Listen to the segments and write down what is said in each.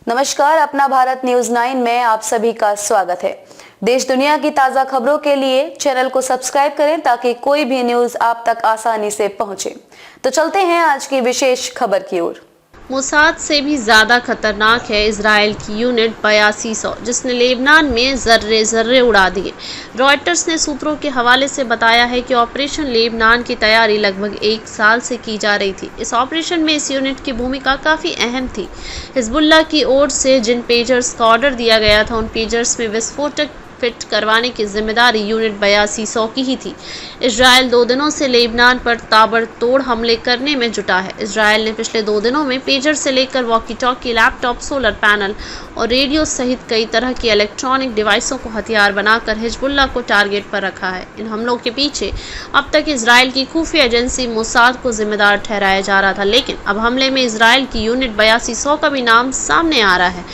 नमस्कार, अपना भारत न्यूज 9 में आप सभी का स्वागत है। देश दुनिया की ताजा खबरों के लिए चैनल को सब्सक्राइब करें ताकि कोई भी न्यूज आप तक आसानी से पहुंचे। तो चलते हैं आज की विशेष खबर की ओर। मोसाद से भी ज़्यादा खतरनाक है इजराइल की यूनिट 8200, जिसने लेबनान में जर्रे जर्रे उड़ा दिए। रॉयटर्स ने सूत्रों के हवाले से बताया है कि ऑपरेशन लेबनान की तैयारी लगभग 1 साल से की जा रही थी। इस ऑपरेशन में इस यूनिट की भूमिका काफ़ी अहम थी। हिजबुल्लाह की ओर से जिन पेजर्स का ऑर्डर दिया गया था, उन पेजर्स में विस्फोटक फिट करवाने की जिम्मेदारी यूनिट 8200 की ही थी। इजराइल 2 दिनों से लेबनान पर ताबड़तोड़ हमले करने में जुटा है। इजराइल ने पिछले 2 दिनों में पेजर से लेकर walkie talkie, laptop, solar panel और रेडियो सहित कई तरह की इलेक्ट्रॉनिक डिवाइसों को हथियार बनाकर हिजबुल्लाह को टारगेट पर रखा है। इन हमलों के पीछे अब तक इजराइल की खुफिया एजेंसी मोसाद को जिम्मेदार ठहराया जा रहा था, लेकिन अब हमले में इजराइल की यूनिट 8200 का भी नाम सामने आ रहा है।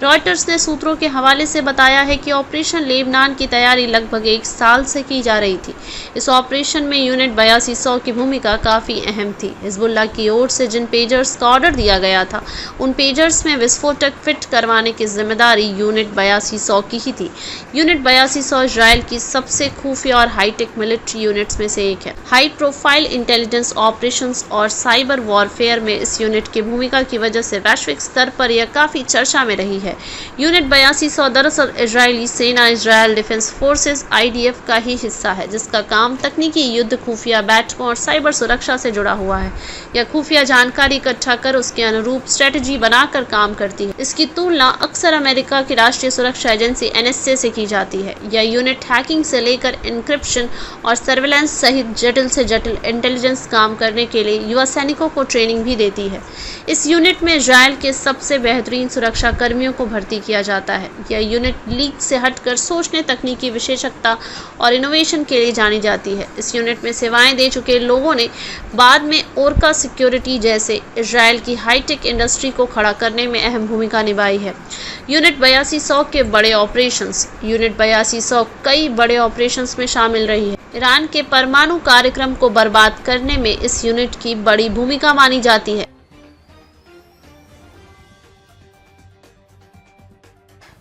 रॉयटर्स ने सूत्रों के हवाले से बताया है कि ऑपरेशन लेबनान की तैयारी लगभग 1 साल से की जा रही थी। इस ऑपरेशन में यूनिट 8200 की भूमिका काफ़ी अहम थी। हिजबुल्लाह की ओर से जिन पेजर्स का ऑर्डर दिया गया था, उन पेजर्स में विस्फोटक फिट करवाने की जिम्मेदारी यूनिट 8200 की ही थी। यूनिट 8200 इजराइल की सबसे खुफिया और हाईटेक मिलिट्री यूनिट्स में से एक है। हाई प्रोफाइल इंटेलिजेंस ऑपरेशंस और साइबर वॉरफेयर में इस यूनिट की भूमिका की वजह से वैश्विक स्तर पर यह काफ़ी चर्चा में रही है। यूनिट 8200 दरअसल इजरायली सेना, इजराइल डिफेंस फोर्सेस (IDF) का ही हिस्सा है, जिसका काम तकनीकी युद्ध, खुफिया बैठकों और साइबर सुरक्षा से जुड़ा हुआ है। यह खुफिया जानकारी इकट्ठा कर उसके अनुरूप स्ट्रेटजी बनाकर काम करती है। इसकी तुलना अक्सर अमेरिका की राष्ट्रीय सुरक्षा एजेंसी NSA से की जाती है। यह यूनिट हैकिंग से लेकर इंक्रिप्शन और सर्वेलेंस सहित जटिल से जटिल इंटेलिजेंस काम करने के लिए युवा सैनिकों को ट्रेनिंग भी देती है। इस यूनिट में इजराइल के सबसे बेहतरीन सुरक्षा कर्मियों को भर्ती किया जाता है। यह यूनिट लीक से हटकर सोचने, तकनीकी विशेषज्ञता और इनोवेशन के लिए जानी जाती है। इस यूनिट में सेवाएं दे चुके लोगों ने बाद में ओरका सिक्योरिटी जैसे इजराइल की हाईटेक इंडस्ट्री को खड़ा करने में अहम भूमिका निभाई है। यूनिट 8200 के बड़े ऑपरेशंस। यूनिट 8200 कई बड़े ऑपरेशंस में शामिल रही है। ईरान के परमाणु कार्यक्रम को बर्बाद करने में इस यूनिट की बड़ी भूमिका मानी जाती है।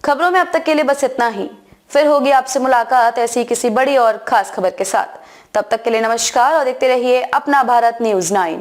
खबरों में अब तक के लिए बस इतना ही। फिर होगी आपसे मुलाकात ऐसी किसी बड़ी और खास खबर के साथ। तब तक के लिए नमस्कार और देखते रहिए अपना भारत न्यूज 9।